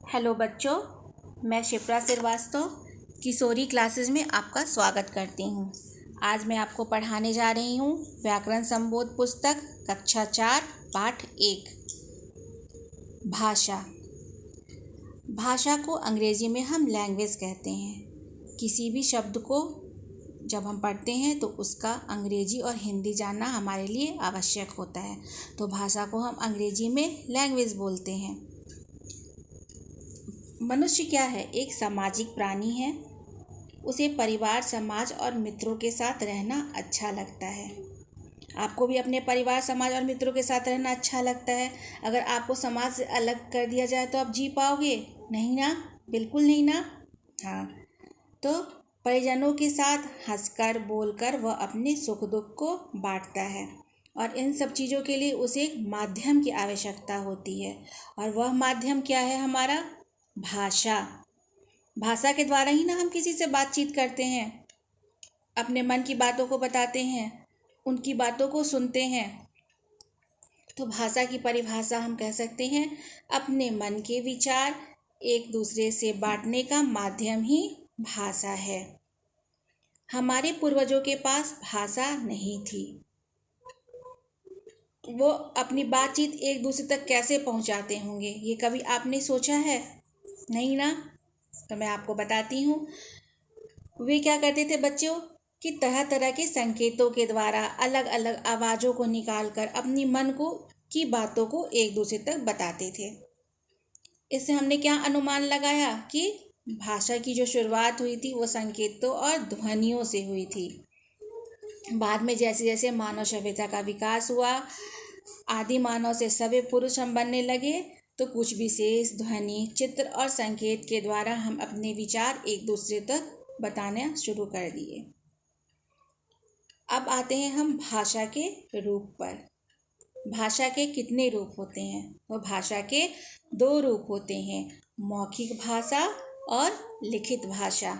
Hello बच्चों, मैं शिप्रा श्रीवास्तव किशोरी classes में आपका स्वागत करती हूँ। आज मैं आपको पढ़ाने जा रही हूँ व्याकरण संबोध पुस्तक कक्षा 4 पाठ 1 भाषा। भाषा को अंग्रेजी में हम लैंग्वेज कहते हैं। किसी भी शब्द को जब हम पढ़ते हैं तो उसका अंग्रेजी और हिंदी जानना हमारे लिए आवश्यक होता है। तो भाषा को हम अंग्रेजी में लैंग्वेज बोलते हैं। मनुष्य क्या है? एक सामाजिक प्राणी है। उसे परिवार, समाज और मित्रों के साथ रहना अच्छा लगता है। आपको भी अपने परिवार, समाज और मित्रों के साथ रहना अच्छा लगता है। अगर आपको समाज से अलग कर दिया जाए तो आप जी पाओगे? नहीं ना, बिल्कुल नहीं ना। हाँ, तो परिजनों के साथ हंसकर बोलकर वह अपने सुख दुख को बांटता है और इन सब चीज़ों के लिए उसे एक माध्यम की आवश्यकता होती है। और वह माध्यम क्या है? हमारा भाषा। भाषा के द्वारा ही ना हम किसी से बातचीत करते हैं, अपने मन की बातों को बताते हैं, उनकी बातों को सुनते हैं। तो भाषा की परिभाषा हम कह सकते हैं अपने मन के विचार एक दूसरे से बांटने का माध्यम ही भाषा है। हमारे पूर्वजों के पास भाषा नहीं थी। वो अपनी बातचीत एक दूसरे तक कैसे पहुंचाते होंगे, ये कभी आपने सोचा है? नहीं ना। तो मैं आपको बताती हूँ। वे क्या करते थे बच्चों कि तरह तरह के संकेतों के द्वारा अलग अलग आवाज़ों को निकालकर अपनी मन को की बातों को एक दूसरे तक बताते थे। इससे हमने क्या अनुमान लगाया कि भाषा की जो शुरुआत हुई थी वो संकेतों और ध्वनियों से हुई थी। बाद में जैसे जैसे मानव सभ्यता का विकास हुआ, आदि मानव से सभ्य पुरुष हम बनने लगे, तो कुछ विशेष ध्वनि, चित्र और संकेत के द्वारा हम अपने विचार एक दूसरे तक बताना शुरू कर दिए। अब आते हैं हम भाषा के रूप पर। भाषा के कितने रूप होते हैं? तो भाषा के 2 रूप होते हैं, मौखिक भाषा और लिखित भाषा।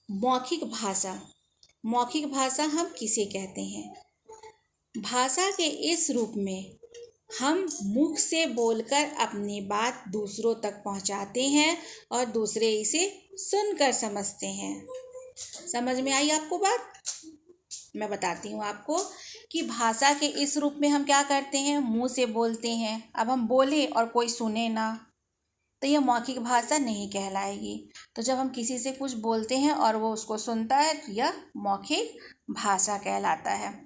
मौखिक भाषा, मौखिक भाषा हम किसे कहते हैं? भाषा के इस रूप में हम मुख से बोलकर अपनी बात दूसरों तक पहुंचाते हैं और दूसरे इसे सुनकर समझते हैं। समझ में आई आपको बात? मैं बताती हूँ आपको कि भाषा के इस रूप में हम क्या करते हैं, मुंह से बोलते हैं। अब हम बोले और कोई सुने ना, तो यह मौखिक भाषा नहीं कहलाएगी। तो जब हम किसी से कुछ बोलते हैं और वो उसको सुनता है तो यह मौखिक भाषा कहलाता है।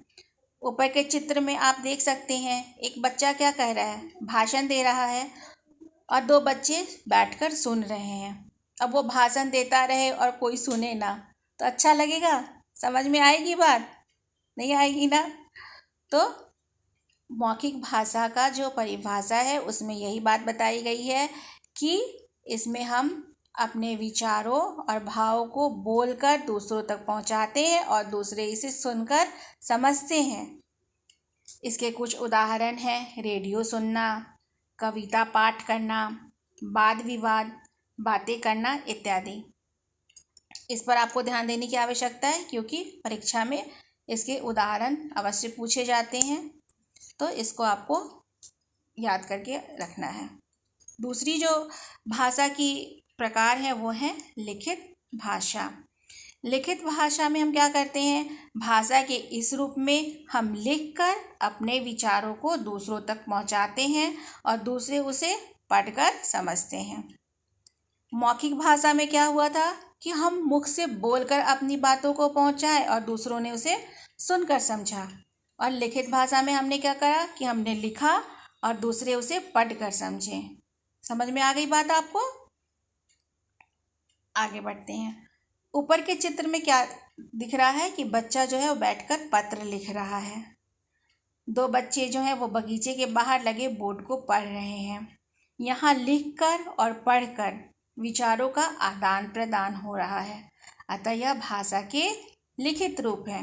ऊपर के चित्र में आप देख सकते हैं, एक बच्चा क्या कह रहा है, भाषण दे रहा है और 2 बच्चे बैठकर सुन रहे हैं। अब वो भाषण देता रहे और कोई सुने ना, तो अच्छा लगेगा? समझ में आएगी बात? नहीं आएगी ना। तो मौखिक भाषा का जो परिभाषा है उसमें यही बात बताई गई है कि इसमें हम अपने विचारों और भावों को बोलकर दूसरों तक पहुंचाते हैं और दूसरे इसे सुनकर समझते हैं। इसके कुछ उदाहरण हैं, रेडियो सुनना, कविता पाठ करना, वाद विवाद, बातें करना इत्यादि। इस पर आपको ध्यान देने की आवश्यकता है क्योंकि परीक्षा में इसके उदाहरण अवश्य पूछे जाते हैं, तो इसको आपको याद करके रखना है। दूसरी जो भाषा की प्रकार है वो है लिखित भाषा। लिखित भाषा में हम क्या करते हैं, भाषा के इस रूप में हम लिखकर अपने विचारों को दूसरों तक पहुंचाते हैं और दूसरे उसे पढ़कर समझते हैं। मौखिक भाषा में क्या हुआ था कि हम मुख से बोलकर अपनी बातों को पहुंचाए और दूसरों ने उसे सुनकर समझा। और लिखित भाषा में हमने क्या करा कि हमने लिखा और दूसरे उसे पढ़कर समझे। समझ में आ गई बात आपको? आगे बढ़ते हैं। ऊपर के चित्र में क्या दिख रहा है कि बच्चा जो है वो बैठकर पत्र लिख रहा है। 2 बच्चे जो हैं वो बगीचे के बाहर लगे बोर्ड को पढ़ रहे हैं। यहाँ लिखकर और पढ़कर विचारों का आदान प्रदान हो रहा है, अतः यह भाषा के लिखित रूप है।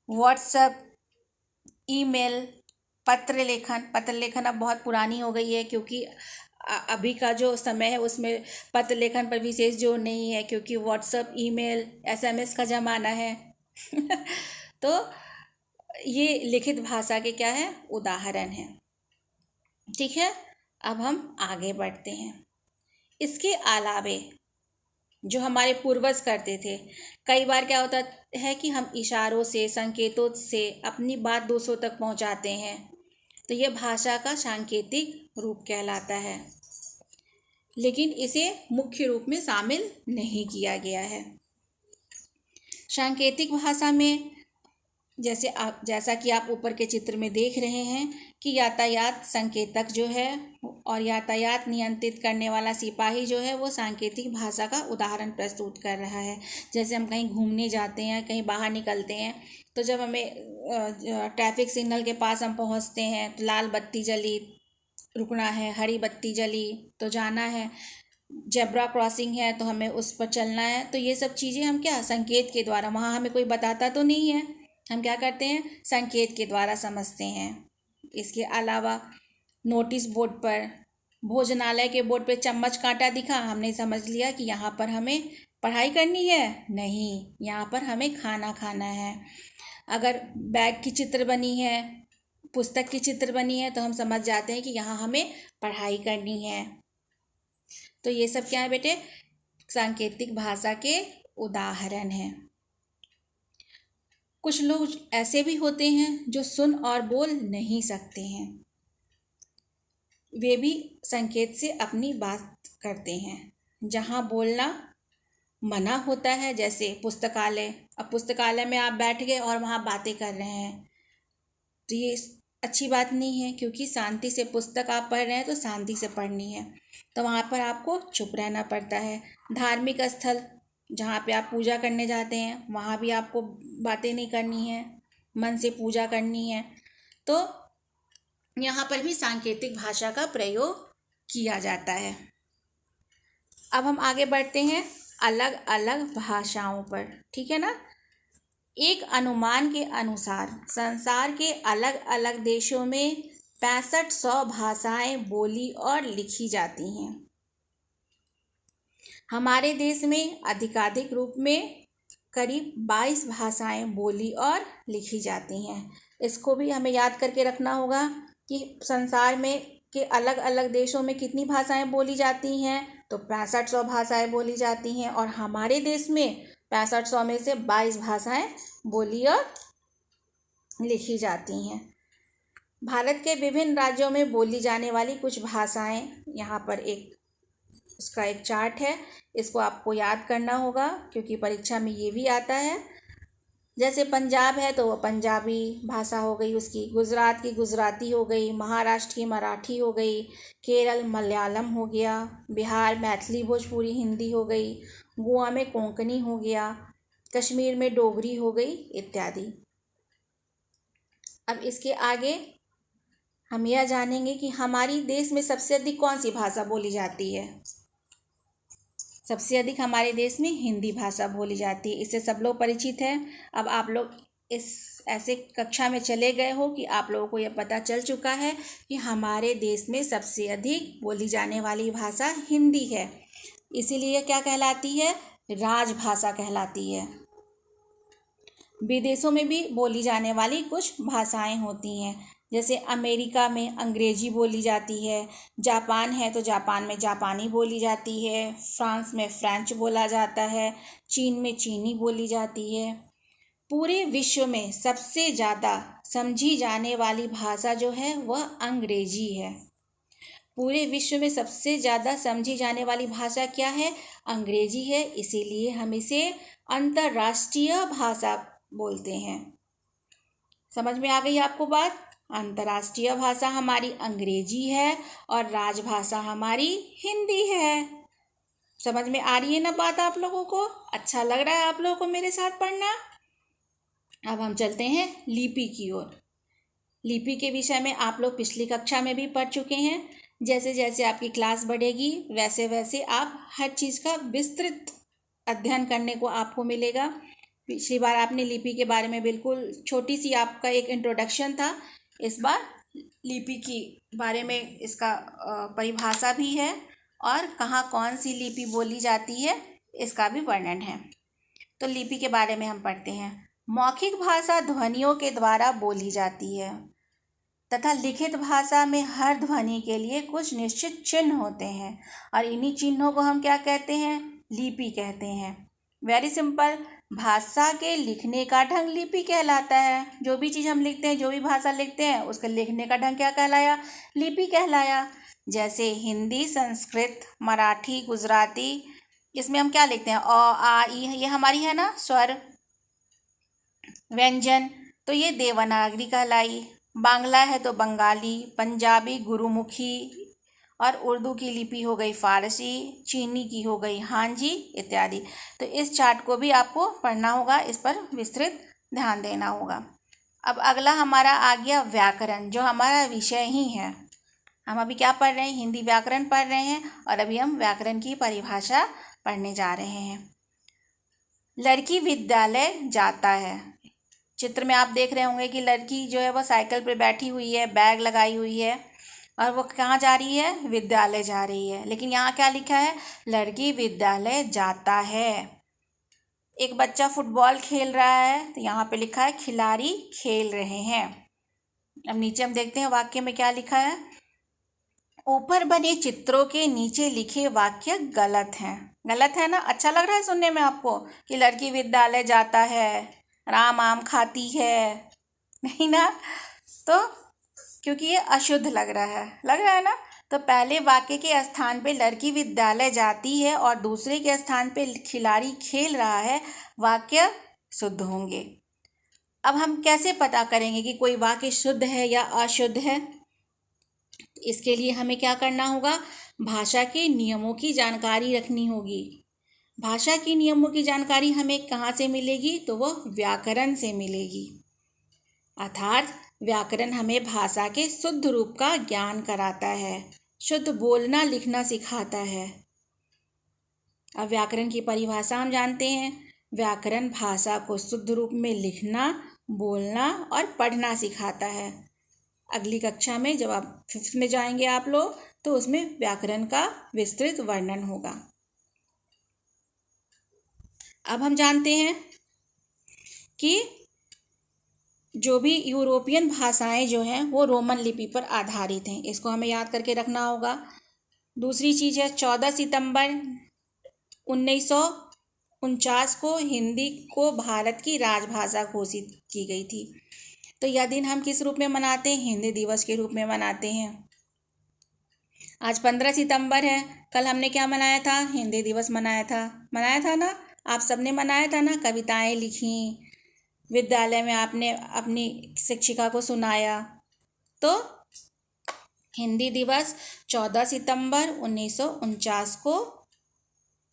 व्हाट्सएप, ईमेल, पत्र लेखन अब बहुत पुरानी हो गई है क्योंकि अभी का जो समय है उसमें पत्र लेखन पर विशेष जोर नहीं है क्योंकि व्हाट्सएप, ईमेल, एसएमएस का ज़माना है। तो ये लिखित भाषा के क्या है, उदाहरण हैं। ठीक है। अब हम आगे बढ़ते हैं। इसके अलावे जो हमारे पूर्वज करते थे, कई बार क्या होता है कि हम इशारों से, संकेतों से अपनी बात दूसरों तक पहुंचाते हैं, तो यह भाषा का सांकेतिक रूप कहलाता है, लेकिन इसे मुख्य रूप में शामिल नहीं किया गया है। सांकेतिक भाषा में जैसा कि आप ऊपर के चित्र में देख रहे हैं कि यातायात संकेतक जो है और यातायात नियंत्रित करने वाला सिपाही जो है वो सांकेतिक भाषा का उदाहरण प्रस्तुत कर रहा है। जैसे हम कहीं घूमने जाते हैं, कहीं बाहर निकलते हैं, तो जब हमें ट्रैफिक सिग्नल के पास हम पहुंचते हैं तो लाल बत्ती जली, रुकना है, हरी बत्ती जली तो जाना है, जेब्रा क्रॉसिंग है तो हमें उस पर चलना है। तो ये सब चीज़ें हम क्या संकेत के द्वारा, वहाँ हमें कोई बताता तो नहीं है, हम क्या करते हैं संकेत के द्वारा समझते हैं। इसके अलावा नोटिस बोर्ड पर, भोजनालय के बोर्ड पे चम्मच कांटा दिखा, हमने समझ लिया कि यहाँ पर हमें पढ़ाई करनी है, नहीं, यहाँ पर हमें खाना खाना है। अगर बैग की चित्र बनी है, पुस्तक की चित्र बनी है, तो हम समझ जाते हैं कि यहाँ हमें पढ़ाई करनी है। तो ये सब क्या है बेटे, सांकेतिक भाषा के उदाहरण हैं। कुछ लोग ऐसे भी होते हैं जो सुन और बोल नहीं सकते हैं, वे भी संकेत से अपनी बात करते हैं। जहाँ बोलना मना होता है, जैसे पुस्तकालय, अब पुस्तकालय में आप बैठ गए और वहाँ बातें कर रहे हैं, तो ये अच्छी बात नहीं है, क्योंकि शांति से पुस्तक आप पढ़ रहे हैं तो शांति से पढ़नी है, तो वहाँ पर आपको चुप रहना पड़ता है। धार्मिक स्थल जहाँ पे आप पूजा करने जाते हैं, वहाँ भी आपको बातें नहीं करनी है, मन से पूजा करनी है। तो यहाँ पर भी सांकेतिक भाषा का प्रयोग किया जाता है। अब हम आगे बढ़ते हैं अलग अलग भाषाओं पर, ठीक है ना। एक अनुमान के अनुसार संसार के अलग अलग देशों में 6500 भाषाएं बोली और लिखी जाती हैं। हमारे देश में अधिकाधिक रूप में करीब 22 भाषाएं बोली और लिखी जाती हैं। इसको भी हमें याद करके रखना होगा कि संसार में के अलग अलग देशों में कितनी भाषाएं बोली जाती हैं, तो 6500 भाषाएं बोली जाती हैं, और हमारे देश में 6500 में से 22 भाषाएं बोली और लिखी जाती हैं। भारत के विभिन्न राज्यों में बोली जाने वाली कुछ भाषाएं, यहाँ पर उसका एक चार्ट है, इसको आपको याद करना होगा क्योंकि परीक्षा में ये भी आता है। जैसे पंजाब है तो वो पंजाबी भाषा हो गई उसकी, गुजरात की गुजराती हो गई, महाराष्ट्र की मराठी हो गई, केरल मलयालम हो गया, बिहार मैथिली भोजपुरी हिंदी हो गई, गोवा में कोंकणी हो गया, कश्मीर में डोगरी हो गई इत्यादि। अब इसके आगे हम यह जानेंगे कि हमारी देश में सबसे अधिक कौन सी भाषा बोली जाती है। सबसे अधिक हमारे देश में हिंदी भाषा बोली जाती है, इससे सब लोग परिचित हैं। अब आप लोग इस ऐसे कक्षा में चले गए हो कि आप लोगों को यह पता चल चुका है कि हमारे देश में सबसे अधिक बोली जाने वाली भाषा हिंदी है, इसीलिए क्या कहलाती है, राजभाषा कहलाती है। विदेशों में भी बोली जाने वाली कुछ भाषाएं होती हैं, जैसे अमेरिका में अंग्रेजी बोली जाती है, जापान है तो जापान में जापानी बोली जाती है, फ्रांस में फ्रेंच बोला जाता है, चीन में चीनी बोली जाती है। पूरे विश्व में सबसे ज़्यादा समझी जाने वाली भाषा जो है वह अंग्रेजी है। पूरे विश्व में सबसे ज़्यादा समझी जाने वाली भाषा क्या है, अंग्रेजी है, इसीलिए हम इसे अंतर्राष्ट्रीय भाषा बोलते हैं। समझ में आ गई आपको बात। अंतर्राष्ट्रीय भाषा हमारी अंग्रेजी है और राजभाषा हमारी हिंदी है। समझ में आ रही है ना बात आप लोगों को, अच्छा लग रहा है आप लोगों को मेरे साथ पढ़ना। अब हम चलते हैं लिपि की ओर। लिपि के विषय में आप लोग पिछली कक्षा में भी पढ़ चुके हैं। जैसे जैसे आपकी क्लास बढ़ेगी वैसे वैसे आप हर चीज़ का विस्तृत अध्ययन करने को आपको मिलेगा। पिछली बार आपने लिपि के बारे में बिल्कुल छोटी सी आपका एक इंट्रोडक्शन था, इस बार लिपि की बारे में इसका परिभाषा भी है और कहाँ कौन सी लिपि बोली जाती है इसका भी वर्णन है। तो लिपि के बारे में हम पढ़ते हैं। मौखिक भाषा ध्वनियों के द्वारा बोली जाती है। तथा लिखित भाषा में हर ध्वनि के लिए कुछ निश्चित चिन्ह होते हैं और इन्हीं चिन्हों को हम क्या कहते हैं? लिपि कहते हैं। वेरी सिंपल, भाषा के लिखने का ढंग लिपि कहलाता है। जो भी चीज़ हम लिखते हैं, जो भी भाषा लिखते हैं, उसका लिखने का ढंग क्या कहलाया? लिपि कहलाया। जैसे हिंदी, संस्कृत, मराठी, गुजराती, इसमें हम क्या लिखते हैं? अ, आ, ई, ये हमारी है ना स्वर, व्यंजन, तो ये देवनागरी कहलाई। बांग्ला है तो बंगाली, पंजाबी गुरुमुखी, और उर्दू की लिपि हो गई फारसी, चीनी की हो गई हांजी इत्यादि। तो इस चार्ट को भी आपको पढ़ना होगा, इस पर विस्तृत ध्यान देना होगा। अब अगला हमारा आ गया व्याकरण, जो हमारा विषय ही है। हम अभी क्या पढ़ रहे हैं? हिंदी व्याकरण पढ़ रहे हैं और अभी हम व्याकरण की परिभाषा पढ़ने जा रहे हैं। लड़की विद्यालय जाता है। चित्र में आप देख रहे होंगे कि लड़की जो है वो साइकिल पर बैठी हुई है, बैग लगाई हुई है और वो कहाँ जा रही है? विद्यालय जा रही है। लेकिन यहाँ क्या लिखा है? लड़की विद्यालय जाता है। एक बच्चा फुटबॉल खेल रहा है, तो यहाँ पे लिखा है खिलाड़ी खेल रहे हैं। अब नीचे हम देखते हैं वाक्य में क्या लिखा है। ऊपर बने चित्रों के नीचे लिखे वाक्य गलत हैं। गलत है ना? अच्छा लग रहा है सुनने में आपको कि लड़की विद्यालय जाता है, राम आम खाती है, नहीं ना? तो क्योंकि ये अशुद्ध लग रहा है ना? तो पहले वाक्य के स्थान पे लड़की विद्यालय जाती है और दूसरे के स्थान पे खिलाड़ी खेल रहा है, वाक्य शुद्ध होंगे। अब हम कैसे पता करेंगे कि कोई वाक्य शुद्ध है या अशुद्ध है? इसके लिए हमें क्या करना होगा? भाषा के नियमों की जानकारी रखनी होगी। भाषा के नियमों की जानकारी हमें कहाँ से मिलेगी? तो वो व्याकरण से मिलेगी। अर्थात व्याकरण हमें भाषा के शुद्ध रूप का ज्ञान कराता है, शुद्ध बोलना लिखना सिखाता है। अब व्याकरण की परिभाषा हम जानते हैं। व्याकरण भाषा को शुद्ध रूप में लिखना, बोलना और पढ़ना सिखाता है। अगली कक्षा में जब आप 5th में जाएंगे आप लोग, तो उसमें व्याकरण का विस्तृत वर्णन होगा। अब हम जानते हैं कि जो भी यूरोपियन भाषाएं जो हैं वो रोमन लिपि पर आधारित हैं। इसको हमें याद करके रखना होगा। दूसरी चीज़ है 14 सितंबर 1949 को हिंदी को भारत की राजभाषा घोषित की गई थी। तो यह दिन हम किस रूप में मनाते हैं? हिंदी दिवस के रूप में मनाते हैं। आज 15 सितंबर है, कल हमने क्या मनाया था? हिंदी दिवस मनाया था ना? आप सबने मनाया था ना? कविताएं लिखी, विद्यालय में आपने अपनी शिक्षिका को सुनाया। तो हिंदी दिवस 14 सितंबर 1949 को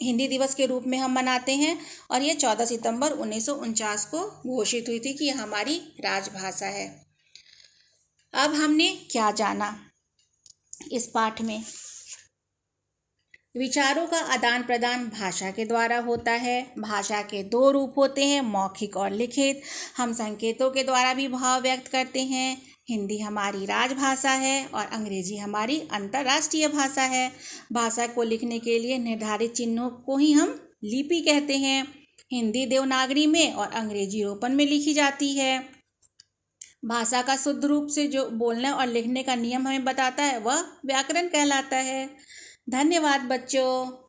हिंदी दिवस के रूप में हम मनाते हैं और ये 14 सितंबर 1949 को घोषित हुई थी कि हमारी राजभाषा है। अब हमने क्या जाना इस पाठ में? विचारों का आदान प्रदान भाषा के द्वारा होता है। भाषा के 2 रूप होते हैं, मौखिक और लिखित। हम संकेतों के द्वारा भी भाव व्यक्त करते हैं। हिंदी हमारी राजभाषा है और अंग्रेजी हमारी अंतर्राष्ट्रीय भाषा है। भाषा को लिखने के लिए निर्धारित चिन्हों को ही हम लिपि कहते हैं। हिंदी देवनागरी में और अंग्रेजी रोपन में लिखी जाती है। भाषा का शुद्ध रूप से जो बोलने और लिखने का नियम हमें बताता है वह व्याकरण कहलाता है। धन्यवाद बच्चों।